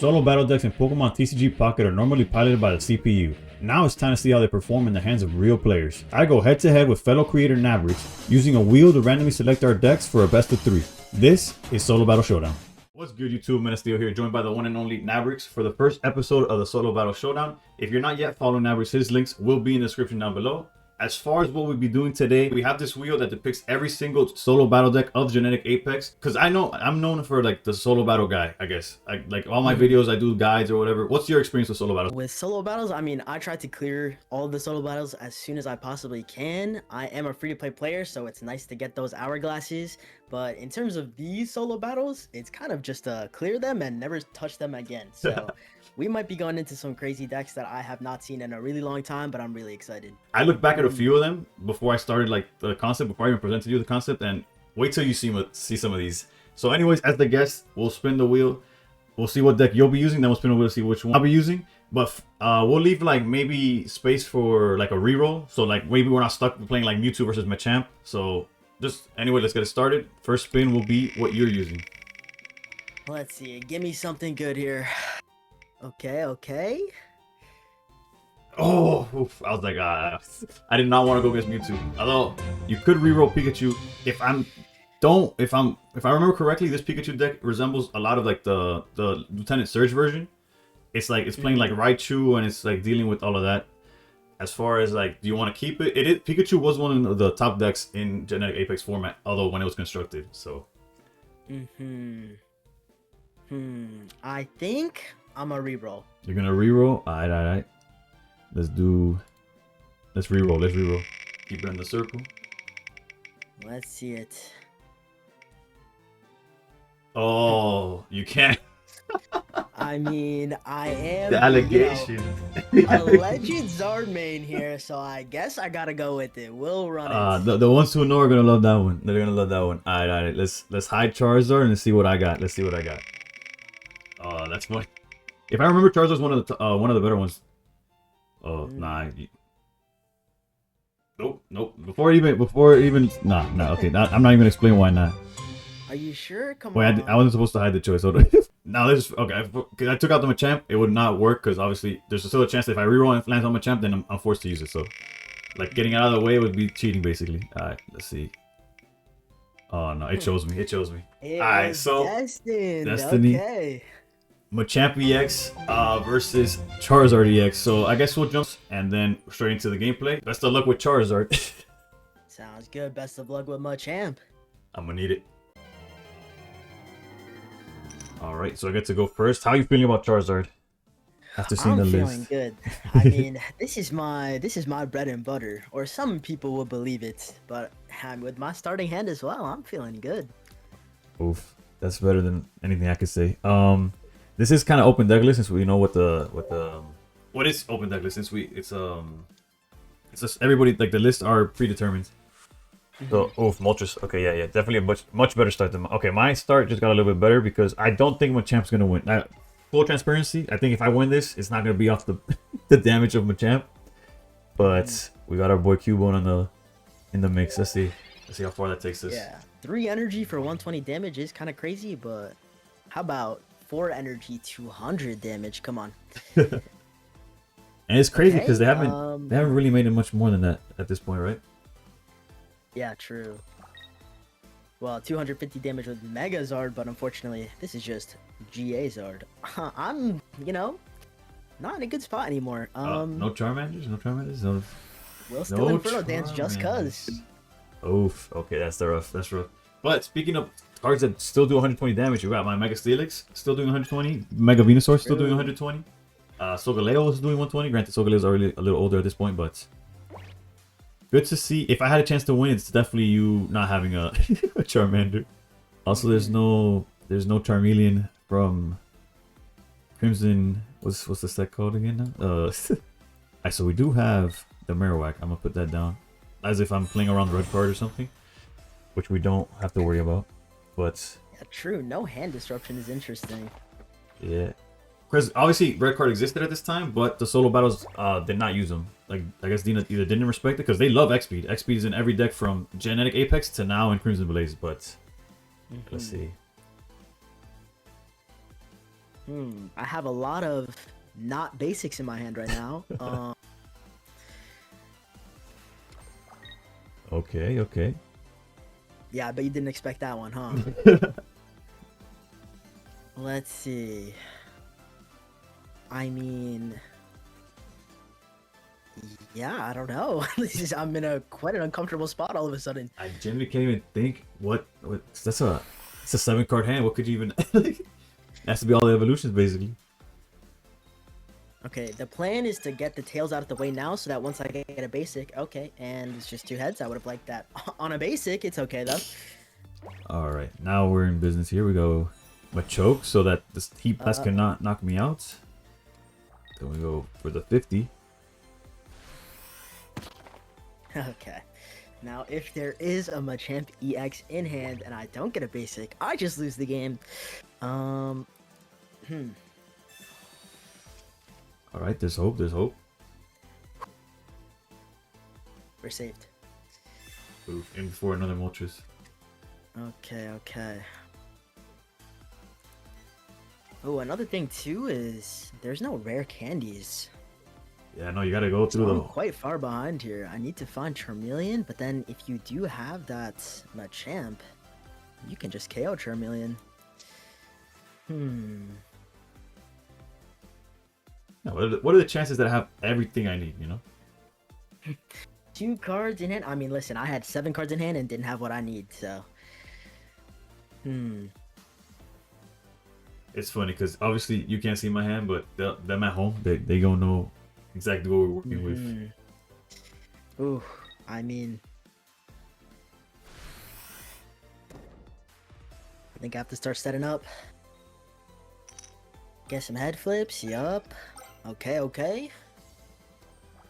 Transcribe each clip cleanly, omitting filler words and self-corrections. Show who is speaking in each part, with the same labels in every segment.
Speaker 1: Solo battle decks in Pokemon TCG Pocket are normally piloted by the CPU. Now it's time to see how they perform in the hands of real players. I go head to head with fellow creator Nabrix, using a wheel to randomly select our decks for a best of 3. This is Solo Battle Showdown. What's good YouTube, Menesteel here, joined by the one and only Nabrix for the first episode of the Solo Battle Showdown. If you're not yet following Nabrix, his links will be in the description down below. As far as what we'll be doing today, we have this wheel that depicts every single solo battle deck of Genetic Apex. Because I'm known for like the solo battle guy, I guess. Like all my videos, I do guides or whatever. What's your experience with solo battles?
Speaker 2: With solo battles, I mean, I try to clear all the solo battles as soon as I possibly can. I am a free-to-play player, so it's nice to get those hourglasses. But in terms of these solo battles, it's kind of just clear them and never touch them again. So we might be going into some crazy decks that I have not seen in a really long time, but I'm really excited.
Speaker 1: I looked back at a few of them before I started like the concept, before I even presented you the concept, and wait till you see some of these. So anyways, as the guest, we'll spin the wheel. We'll see what deck you'll be using, then we'll spin the wheel to see which one I'll be using. But we'll leave like maybe space for like a reroll. So like maybe we're not stuck playing like Mewtwo versus Machamp. So just anyway, let's get it started. First spin will be what you're using.
Speaker 2: Let's see. Give me something good here. Okay.
Speaker 1: Oh, oof. I was like, I did not want to go against Mewtwo. Although you could reroll Pikachu. If I remember correctly, this Pikachu deck resembles a lot of like the Lieutenant Surge version. It's like it's playing like Raichu and it's like dealing with all of that. As far as like, do you want to keep it? Pikachu was one of the top decks in Genetic Apex format, although when it was constructed. So.
Speaker 2: I think I'm a reroll.
Speaker 1: You're gonna reroll? Alright. Let's reroll. Keep it in the circle.
Speaker 2: Let's see it.
Speaker 1: Oh, you can't.
Speaker 2: I mean, I am
Speaker 1: The allegation.
Speaker 2: a legend Zard main here, so I guess I gotta go with it. We'll run it.
Speaker 1: The ones who know are gonna love that one. They're gonna love that one. Alright. Let's hide Charizard and see what I got. Let's see what I got. Oh, that's funny. If I remember, Charizard's one of the better ones. Oh, nah. Nope. Before even, nah. Okay, I'm not even gonna explain why not.
Speaker 2: Are you sure? Come
Speaker 1: Wait,
Speaker 2: on.
Speaker 1: I wasn't supposed to hide the choice. Hold on. Now this okay. Because I took out the Machamp, it would not work because obviously there's still a chance that if I reroll and it lands on Machamp, then I'm forced to use it. So, like getting out of the way would be cheating basically. All right, let's see. Oh no, it chose me. All right, so Destiny.
Speaker 2: Okay.
Speaker 1: Machamp EX versus Charizard EX. So I guess we'll jump and then straight into the gameplay. Best of luck with Charizard.
Speaker 2: Sounds good. Best of luck with Machamp.
Speaker 1: I'm gonna need it. All right, so I get to go first. How are you feeling about Charizard after seeing the list?
Speaker 2: I'm feeling good. I mean, this is my bread and butter, or some people will believe it. But with my starting hand as well, I'm feeling good.
Speaker 1: Oof, that's better than anything I could say. This is kind of open deck list since we know what is open deck list since it's just everybody like the lists are predetermined. So Moltres. Okay, yeah, definitely a much better start than okay. My start just got a little bit better because I don't think Machamp's gonna win. Full transparency, I think if I win this, it's not gonna be off the the damage of Machamp. But we got our boy Cubone in the mix. Let's see how far that takes us.
Speaker 2: Yeah, 3 energy for 120 damage is kind of crazy, but how about 4 energy, 200 damage? Come on.
Speaker 1: And it's crazy because they haven't really made it much more than that at this point, right?
Speaker 2: Yeah, true. Well, 250 damage with Mega Zard, but unfortunately, this is just GA Zard. I'm, not in a good spot anymore.
Speaker 1: No Charmanders?
Speaker 2: We'll still Inferno Dance just cuz.
Speaker 1: Oof. Okay, that's rough. But speaking of cards that still do 120 damage, you got my Mega Steelix still doing 120, Mega Venusaur still doing 120, Solgaleo is doing 120. Granted, Solgaleo is already a little older at this point, but good to see. If I had a chance to win, it's definitely you not having a, a Charmander. Also, there's no Charmeleon from Crimson. What's the set called again now? So we do have the Marowak. I'm gonna put that down as if I'm playing around the red card or something, which we don't have to worry about. But
Speaker 2: yeah, true. No hand disruption is interesting.
Speaker 1: Yeah, because obviously red card existed at this time, but the solo battles did not use them. Like I guess Dina either didn't respect it because they love X Speed. X Speed is in every deck from Genetic Apex to now in Crimson Blaze. But let's see.
Speaker 2: I have a lot of not basics in my hand right now.
Speaker 1: Okay, okay.
Speaker 2: Yeah, I bet you didn't expect that one, huh? Let's see. I mean, yeah, I don't know. I'm in a quite an uncomfortable spot all of a sudden.
Speaker 1: I genuinely can't even think what it's a 7-card hand. What could you even has to be all the evolutions basically.
Speaker 2: Okay, the plan is to get the tails out of the way now so that once I get a basic, okay, and it's just 2 heads. I would have liked that. On a basic, it's okay though.
Speaker 1: Alright, now we're in business here. We go Machoke so that this Heat Blast cannot knock me out. Then we go for the 50.
Speaker 2: Okay. Now, if there is a Machamp EX in hand and I don't get a basic, I just lose the game.
Speaker 1: Alright, there's hope, there's hope.
Speaker 2: We're saved.
Speaker 1: Oof, in before another Moltres.
Speaker 2: Okay, okay. Oh, another thing too is there's no rare candies.
Speaker 1: Yeah, no, you gotta go through
Speaker 2: So I'm
Speaker 1: the...
Speaker 2: quite far behind here. I need to find Charmeleon, but then if you do have that Machamp, you can just KO Charmeleon.
Speaker 1: No, what are the chances that I have everything I need, you know?
Speaker 2: 2 cards in hand? I mean, listen, I had 7 cards in hand and didn't have what I need, so...
Speaker 1: It's funny, because obviously you can't see my hand, but them at home, they gonna know exactly what we're working with.
Speaker 2: Ooh, I mean... I think I have to start setting up. Get some head flips, yup. Okay, okay.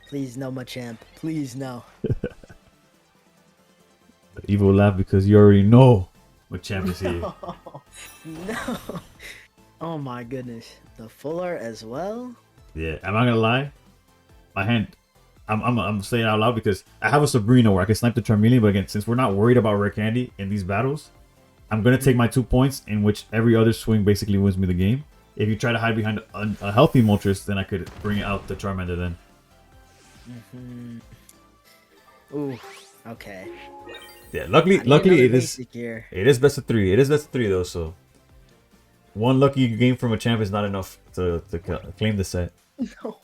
Speaker 2: Please no, Machamp. Please no.
Speaker 1: Evil laugh because you already know Machamp is here.
Speaker 2: No. Oh my goodness. The full art as well?
Speaker 1: Yeah, am I gonna lie? My hand, I'm saying it out loud because I have a Sabrina where I can snipe the Charmeleon, but again, since we're not worried about rare candy in these battles, I'm gonna take my 2 points in which every other swing basically wins me the game. If you try to hide behind a healthy Moltres, then I could bring out the Charmander then.
Speaker 2: Ooh, okay.
Speaker 1: Yeah, luckily it is best of 3. It is best of 3 though, so one lucky game from a champ is not enough to claim the set.
Speaker 2: No,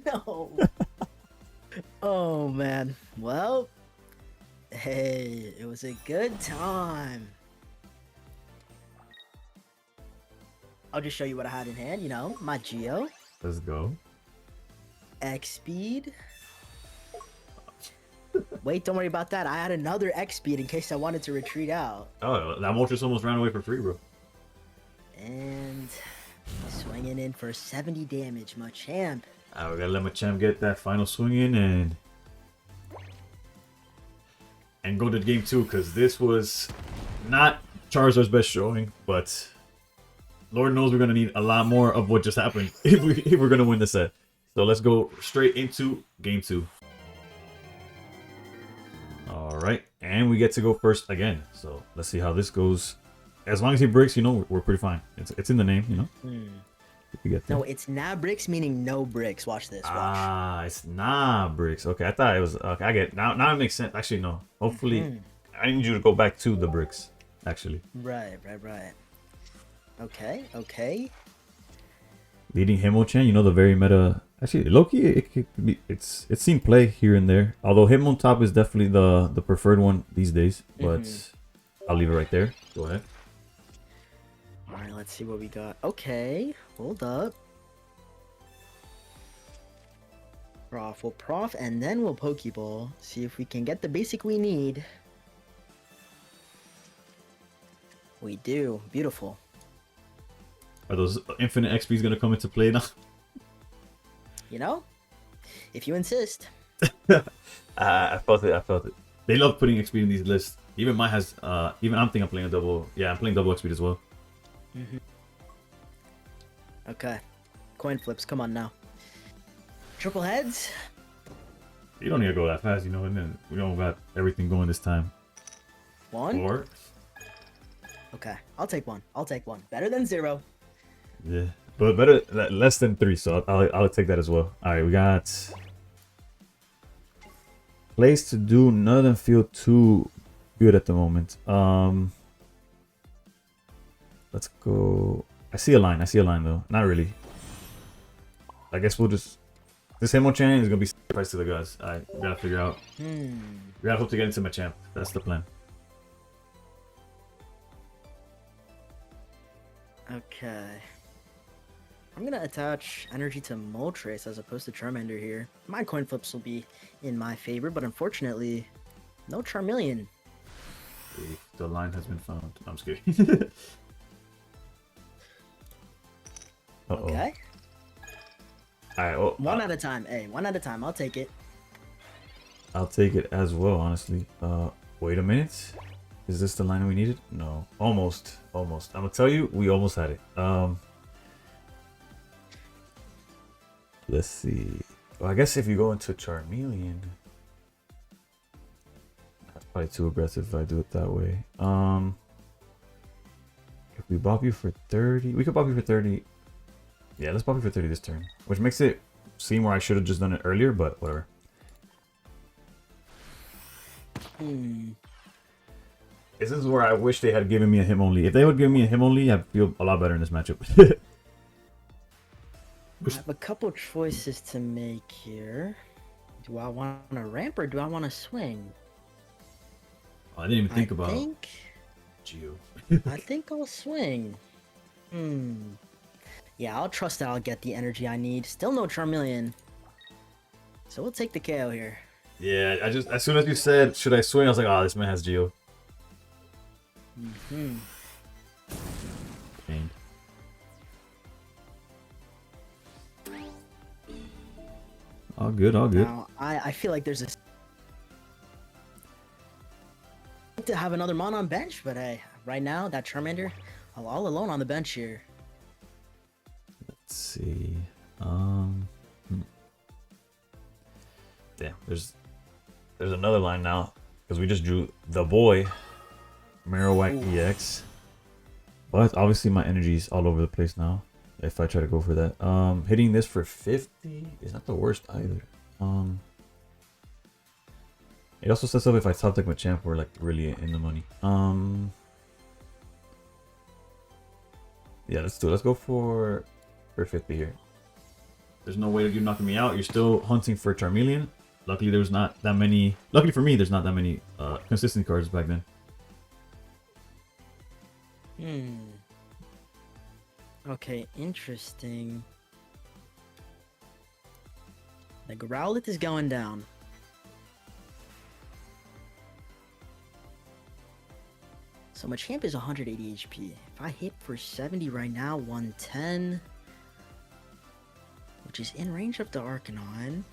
Speaker 2: no. Oh man. Well, hey, it was a good time. I'll just show you what I had in hand, you know, my Geo.
Speaker 1: Let's go.
Speaker 2: X speed. Wait, don't worry about that. I had another X speed in case I wanted to retreat out.
Speaker 1: Oh, that Moltres almost ran away for free, bro.
Speaker 2: And swinging in for 70 damage, Machamp.
Speaker 1: Alright, we gotta let Machamp get that final swing in and go to game 2, because this was not Charizard's best showing, but Lord knows we're gonna need a lot more of what just happened if we're gonna win the set. So let's go straight into game 2. Alright, and we get to go first again. So let's see how this goes. As long as he breaks, you know, we're pretty fine. It's in the name, you know. You get
Speaker 2: no, it's Nabrix, meaning no bricks. Watch this. Watch.
Speaker 1: Ah, it's Nabrix. Okay, I thought it was. Okay, I get it. Now it makes sense. Actually, no. Hopefully, I need you to go back to the bricks. Actually.
Speaker 2: Right. Okay, okay.
Speaker 1: Leading Hitmonchan, you know, the very meta. Actually, Loki, it could be. It's seen play here and there. Although Hitmontop is definitely the preferred one these days. But I'll leave it right there. Go ahead.
Speaker 2: All right, let's see what we got. Okay, hold up. Prof, we'll Prof, and then we'll Pokeball. See if we can get the basic we need. We do. Beautiful.
Speaker 1: Are those infinite XPs gonna come into play now?
Speaker 2: You know, if you insist.
Speaker 1: I felt it. They love putting XP in these lists. Even mine has. Even I'm thinking I'm playing a double. Yeah, I'm playing double XP as well.
Speaker 2: Okay, coin flips. Come on now. Triple heads.
Speaker 1: You don't need to go that fast, you know. And then we don't got everything going this time.
Speaker 2: 1.
Speaker 1: 4.
Speaker 2: Okay, I'll take 1. Better than 0.
Speaker 1: Yeah. But better less than 3, so I'll take that as well. All right, we got place to do. None of them feel too good at the moment. Let's go. I see a line though. Not really. I guess we'll just this Hitmonchan is gonna be sacrificed to the gods. I gotta figure out. We gotta hope to get into Machamp. That's the plan.
Speaker 2: Okay. I'm gonna attach energy to Moltres as opposed to Charmander here. My coin flips will be in my favor, but unfortunately, no Charmeleon.
Speaker 1: The line has been found. I'm just kidding.
Speaker 2: Okay.
Speaker 1: Alright,
Speaker 2: one at a time. Hey, one at a time. I'll take it.
Speaker 1: I'll take it as well, honestly. Wait a minute. Is this the line we needed? No. Almost. Almost. I'm gonna tell you, we almost had it. Let's see. Well, I guess if you go into Charmeleon, that's probably too aggressive if I do it that way. If we bop you for 30, we could bop you for 30. Yeah, let's bop you for 30 this turn, which makes it seem where I should have just done it earlier, but whatever. This is where I wish they had given me a him only. If they would give me a him only, I'd feel a lot better in this matchup.
Speaker 2: I have a couple choices to make here. Do I want a ramp or do I want to swing?
Speaker 1: Oh, I didn't even think about
Speaker 2: Geo. I think I'll swing. Yeah, I'll trust that I'll get the energy I need. Still no Charmeleon. So we'll take the KO here.
Speaker 1: Yeah, I just as soon as you said should I swing, I was like, oh, this man has Geo. Pain. All good, all good.
Speaker 2: Now, I feel like there's a to have another mon on bench, but hey, right now that Charmander, I'm all alone on the bench here.
Speaker 1: Let's see. Damn, there's another line now because we just drew the boy Marowak EX, but obviously my energy's all over the place now. If I try to go for that, hitting this for 50 is not the worst either. It also sets up if I top deck Machamp, we're like really in the money. Yeah, let's do it. Let's go for 50 here. There's no way that you're knocking me out. You're still hunting for Charmeleon. Luckily, there's not that many. Luckily for me, there's not that many consistent cards back then.
Speaker 2: Okay, interesting. The Growlithe is going down. So Machamp is 180 HP. If I hit for 70 right now, 110, which is in range of the Arcanine.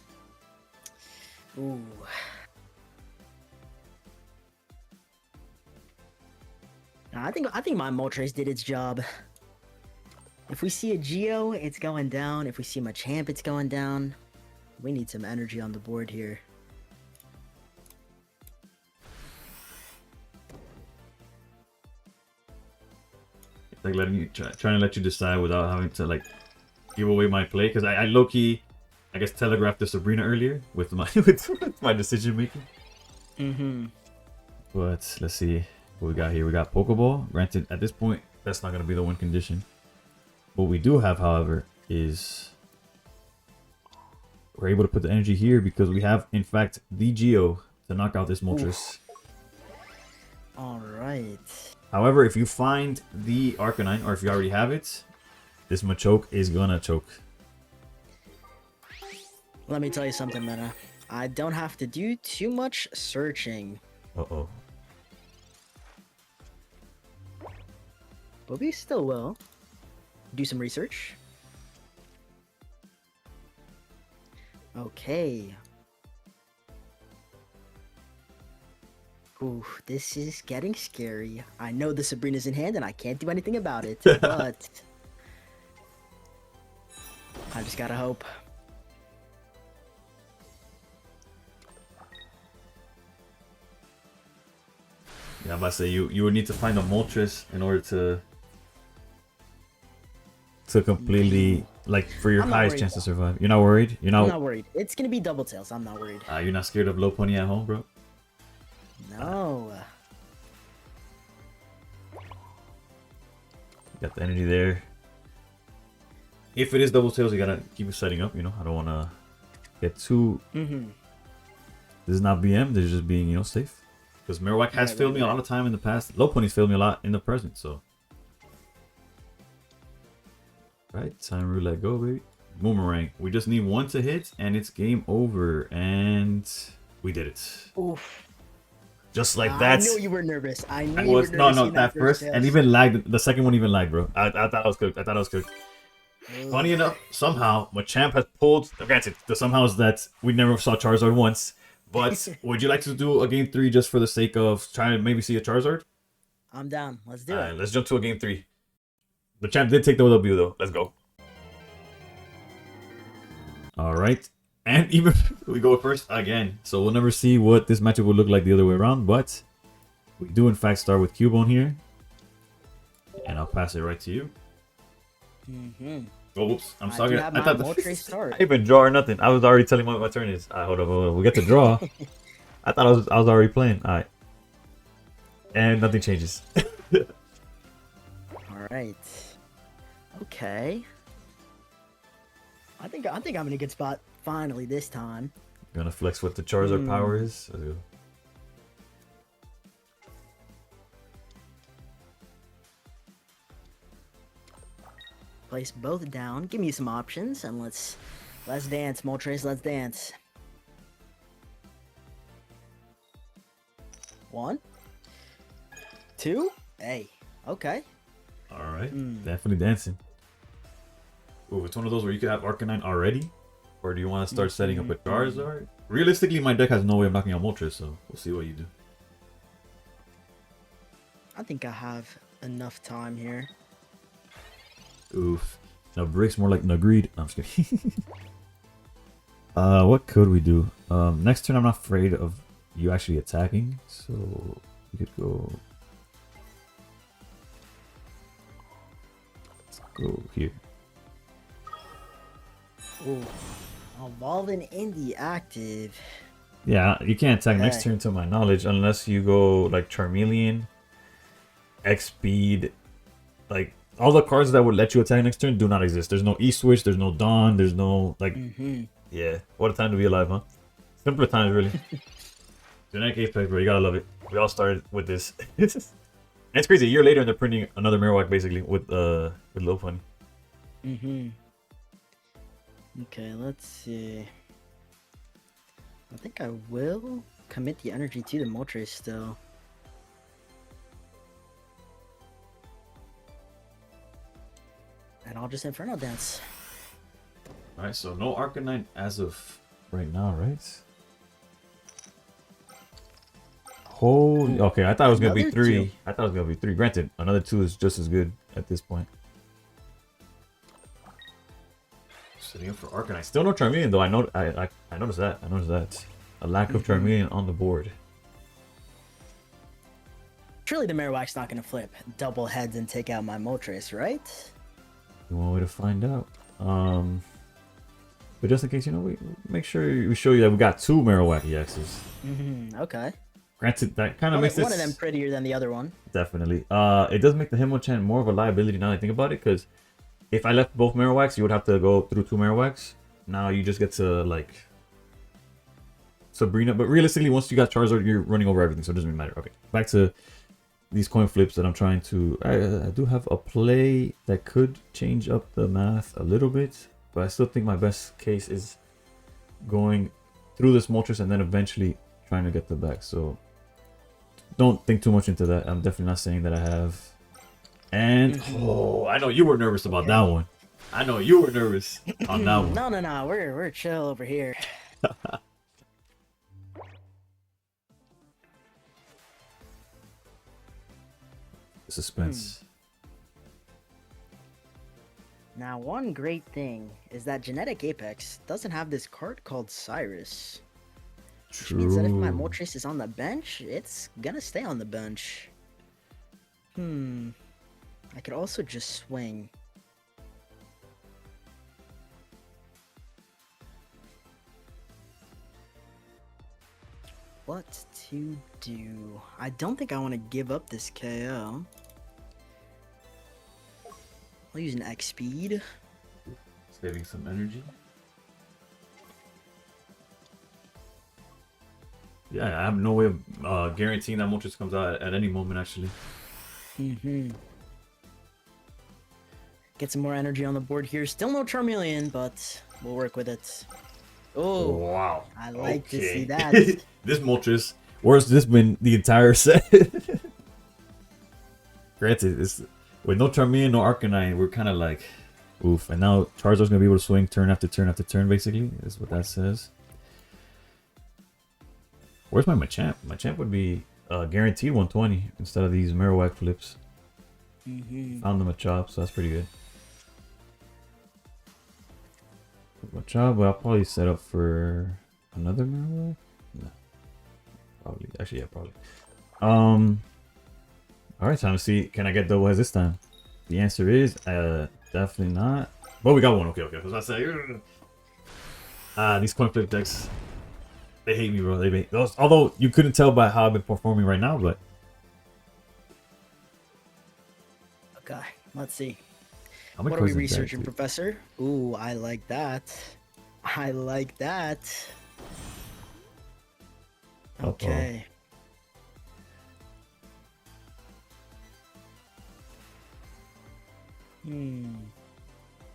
Speaker 2: Ooh. Now, I think my Moltres did its job. If we see a Geo, it's going down. If we see Machamp, it's going down. We need some energy on the board here.
Speaker 1: It's like letting you trying to let you decide without having to like give away my play, because I low key, I guess, telegraphed to Sabrina earlier with my with my decision making. But let's see what we got here. We got Pokeball. Granted, at this point, that's not gonna be the win condition. What we do have, however, is we're able to put the energy here because we have, in fact, the Geo to knock out this Moltres.
Speaker 2: Alright.
Speaker 1: However, if you find the Arcanine, or if you already have it, this Machoke is gonna choke.
Speaker 2: Let me tell you something, Mena. I don't have to do too much searching.
Speaker 1: Uh-oh.
Speaker 2: But we still will do some research. Okay. Ooh, this is getting scary. I know the Sabrina's in hand and I can't do anything about it, but I just gotta hope.
Speaker 1: Yeah, I'm about to say you would need to find a Moltres in order to to completely like for your
Speaker 2: I'm not
Speaker 1: highest
Speaker 2: worried,
Speaker 1: chance to
Speaker 2: though.
Speaker 1: survive. You're not worried. You're
Speaker 2: I'm
Speaker 1: not.
Speaker 2: not worried. It's gonna be double tails. I'm not worried.
Speaker 1: You're not scared of low pony at home, bro.
Speaker 2: No.
Speaker 1: Got the energy there. If it is double tails, you gotta keep it setting up. You know, I don't want to get too. This is not BM. This is just being, you know, safe. Because Marowak has failed me a lot of time in the past. Low ponies failed me a lot in the present. So. Right, time roulette, go baby. Boomerang. We just need one to hit, and it's game over. And we did it.
Speaker 2: Oof.
Speaker 1: Just like that.
Speaker 2: I knew you were nervous. I knew
Speaker 1: I
Speaker 2: you were
Speaker 1: was
Speaker 2: nervous.
Speaker 1: no that first
Speaker 2: tails.
Speaker 1: and even lagged. The second one even lagged, bro. I thought I was cooked. I thought I was cooked. Funny enough, somehow Machamp has pulled. Granted, the somehow is that we never saw Charizard once. But would you like to do a game 3 just for the sake of trying to maybe see a Charizard?
Speaker 2: I'm down. Let's do it.
Speaker 1: Alright, let's jump to a game 3. The champ did take the W though. Let's go. Alright. And even we go first again. So we'll never see what this matchup will look like the other way around. But we do in fact start with Cubone here. And I'll pass it right to you. Oh, whoops. I'm sorry. I thought I even draw or nothing. I was already telling what my turn is. Hold on. We get to draw. I thought I was already playing. Alright. And nothing changes.
Speaker 2: Alright. Okay. I think I'm in a good spot finally this time.
Speaker 1: Gonna flex what the Charizard power is.
Speaker 2: Place both down. Give me some options and let's dance, Moltres, let's dance. 1, 2. Hey. Okay.
Speaker 1: Alright. Definitely dancing. Ooh, it's one of those where you could have Arcanine already. Or do you want to start setting up a Charizard? Realistically, my deck has no way of knocking out Moltres, so we'll see what you do.
Speaker 2: I think I have enough time here.
Speaker 1: Oof. Nabrix more like Nagreed. No, I'm just kidding. What could we do? Next turn I'm not afraid of you actually attacking, so we could go. Let's go here.
Speaker 2: Ooh. Evolving Indie active.
Speaker 1: Yeah, you can't attack next turn to my knowledge unless you go like Charmeleon, X-Speed, like all the cards that would let you attack next turn do not exist. There's no E-Switch, there's no Dawn, there's no like yeah, what a time to be alive, huh? Simpler times really. Genetic Apex, bro, you gotta love it. We all started with this. And it's crazy, a year later and they're printing another Marowak basically with Low Pony.
Speaker 2: Okay, let's see. I think I will commit the energy to the Moltres still. And I'll just Inferno Dance.
Speaker 1: Alright, so no Arcanine as of right now, right? Holy, okay, I thought it was gonna be 3. I thought it was gonna be 3. Granted, another 2 is just as good at this point. Setting up for Arcanine. Still no Charmeleon though. I noticed that. I noticed that. A lack of Charmeleon on the board.
Speaker 2: Surely the Marowak's not gonna flip double heads and take out my Moltres, right?
Speaker 1: One way to find out. But just in case, you know, we make sure we show you that we got 2 Marowak EXs.
Speaker 2: Okay.
Speaker 1: Granted, that kind of makes
Speaker 2: one of them prettier than the other one.
Speaker 1: Definitely. It does make the Hitmonchan more of a liability now that I think about it, because if I left both Marowaks, you would have to go through 2 Marowaks. Now you just get to like Sabrina, but realistically, once you got Charizard, you're running over everything, so it doesn't really matter. Okay, back to these coin flips that I'm trying to. I do have a play that could change up the math a little bit, but I still think my best case is going through this Moltres and then eventually trying to get the back. So don't think too much into that. I'm definitely not saying that I have. And oh, I know you were nervous about that one. I know you were nervous on that one.
Speaker 2: No. We're chill over here.
Speaker 1: Suspense.
Speaker 2: Now, one great thing is that Genetic Apex doesn't have this card called Cyrus.
Speaker 1: True.
Speaker 2: Which means that if my Moltres is on the bench, it's gonna stay on the bench. I could also just swing. what to do. I don't think I want to give up this KO. I'll use an X speed.
Speaker 1: Saving some energy. Yeah, I have no way of guaranteeing that Moltres comes out at any moment, actually.
Speaker 2: Get some more energy on the board here. Still no Charmeleon, but we'll work with it. Oh,
Speaker 1: wow.
Speaker 2: I like to see that.
Speaker 1: This Moltres, where's this been the entire set? Granted, it's, with no Charmeleon, no Arcanine, we're kind of like, oof. And now Charizard's going to be able to swing turn after turn after turn, basically, is what that says. Where's my Machamp? Machamp would be guaranteed 120 instead of these Marowak flips. Found the Machamp, so that's pretty good. Machamp, but I'll probably set up for another Marowak. No, probably. Actually, yeah, probably. All right, time to see. Can I get double heads this time? The answer is definitely not. But we got one. Okay. I was about to say, these coin flip decks. They hate me, bro. They hate those. Although you couldn't tell by how I've been performing right now, but
Speaker 2: Okay, let's see.
Speaker 1: what
Speaker 2: are we researching, Professor? Ooh, I like that. I like that. Okay.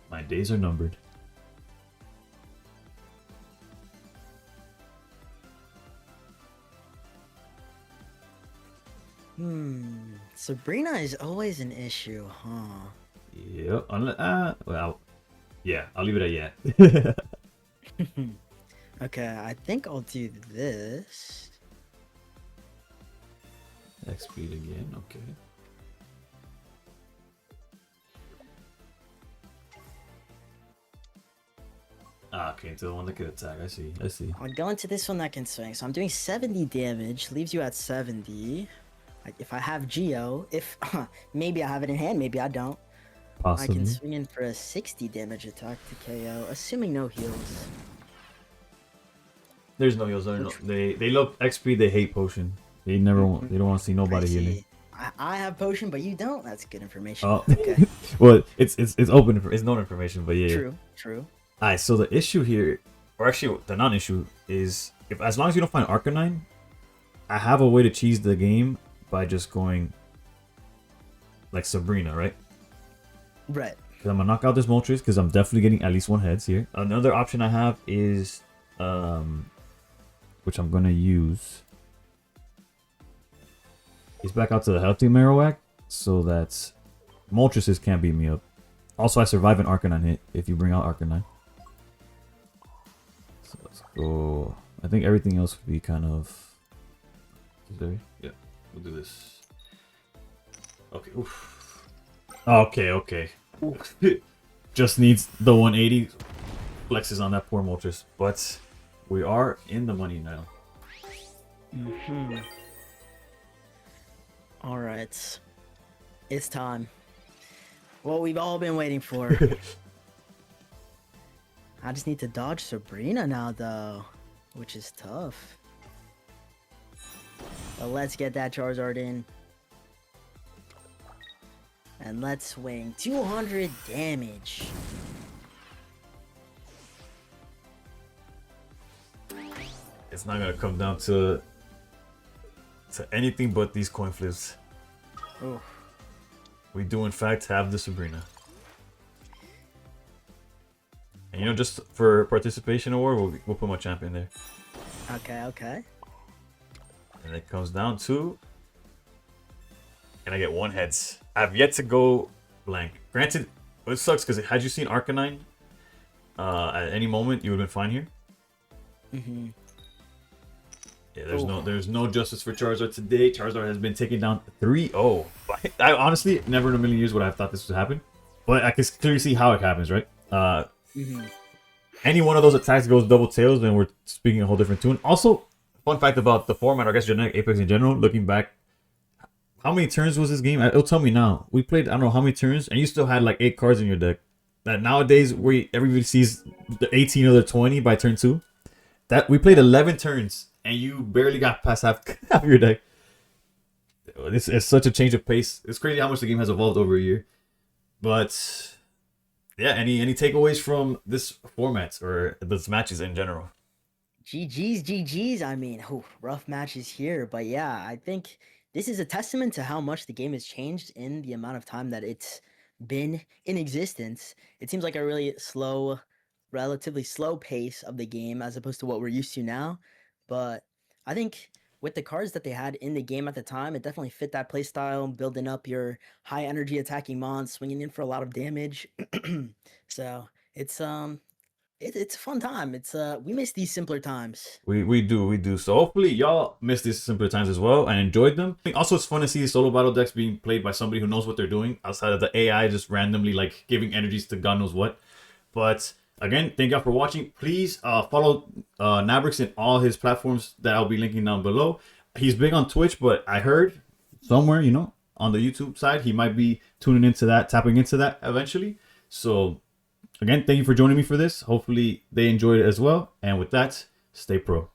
Speaker 1: My days are numbered.
Speaker 2: Sabrina is always an issue, huh?
Speaker 1: Yep. Well, yeah. I'll leave it at yeah.
Speaker 2: Okay, I think I'll do this.
Speaker 1: X speed again. Okay. Okay, to the one that could attack. I see.
Speaker 2: I'll go into this one that can swing. So I'm doing 70 damage, leaves you at 70. If I have Geo, maybe I have it in hand, maybe I don't.
Speaker 1: Possibly.
Speaker 2: I can swing in for a 60 damage attack to KO, assuming no heals.
Speaker 1: There's no heals. They love XP. They hate potion. They never want. They don't want to see nobody healing.
Speaker 2: I have potion, but you don't. That's good information.
Speaker 1: Oh.
Speaker 2: Okay.
Speaker 1: Well, it's open. It's known information, but yeah.
Speaker 2: True.
Speaker 1: Alright, so the issue here, or actually the non-issue, is as long as you don't find Arcanine, I have a way to cheese the game by just going like Sabrina, right?
Speaker 2: Right.
Speaker 1: Because I'm gonna knock out this Moltres because I'm definitely getting at least one heads here. Another option I have is, which I'm gonna use, is back out to the healthy Marowak so that Moltres can't beat me up. Also, I survive an Arcanine hit if you bring out Arcanine. So let's go. I think everything else would be kind of. Yeah, we'll do this. Okay. Oof. Okay. Just needs the 180 flexes on that poor Moltres, but we are in the money now.
Speaker 2: All right, it's time. What we've all been waiting for. I just need to dodge Sabrina now, though, which is tough. But let's get that Charizard in. And let's swing 200 damage.
Speaker 1: It's not gonna come down to anything but these coin flips.
Speaker 2: Oof.
Speaker 1: We do in fact have the Sabrina. And you know, just for participation award, we'll put my champion there.
Speaker 2: Okay.
Speaker 1: And it comes down to, can I get one heads? I've yet to go blank. Granted, it sucks because had you seen Arcanine at any moment, you would have been fine here. Yeah, there's no justice for Charizard today. Charizard has been taken down 3-0. I honestly never in a million years would I have thought this would happen, but I can clearly see how it happens, right? Any one of those attacks goes double tails, then we're speaking a whole different tune. Also, fun fact about the format, or I guess Genetic Apex in general, looking back, how many turns was this game? It'll tell me now. We played, I don't know how many turns, and you still had like 8 cards in your deck. That nowadays, everybody sees the 18 or the 20 by turn 2. That we played 11 turns, and you barely got past half of your deck. It's such a change of pace. It's crazy how much the game has evolved over a year. But yeah, any takeaways from this format or this matches in general?
Speaker 2: GG's. I mean, rough matches here, but yeah, I think this is a testament to how much the game has changed in the amount of time that it's been in existence. It seems like a really relatively slow pace of the game as opposed to what we're used to now. But I think with the cards that they had in the game at the time, it definitely fit that play style, building up your high energy attacking mons, swinging in for a lot of damage. So it's it's a fun time. It's we miss these simpler times.
Speaker 1: We do. So hopefully y'all missed these simpler times as well and enjoyed them. Also, it's fun to see solo battle decks being played by somebody who knows what they're doing outside of the AI just randomly like giving energies to God knows what. But again, thank y'all for watching. Please follow Nabrix in all his platforms that I'll be linking down below. He's big on Twitch, but I heard somewhere, on the YouTube side, he might be tuning into that, tapping into that eventually. So again, thank you for joining me for this. Hopefully they enjoyed it as well. And with that, stay pro.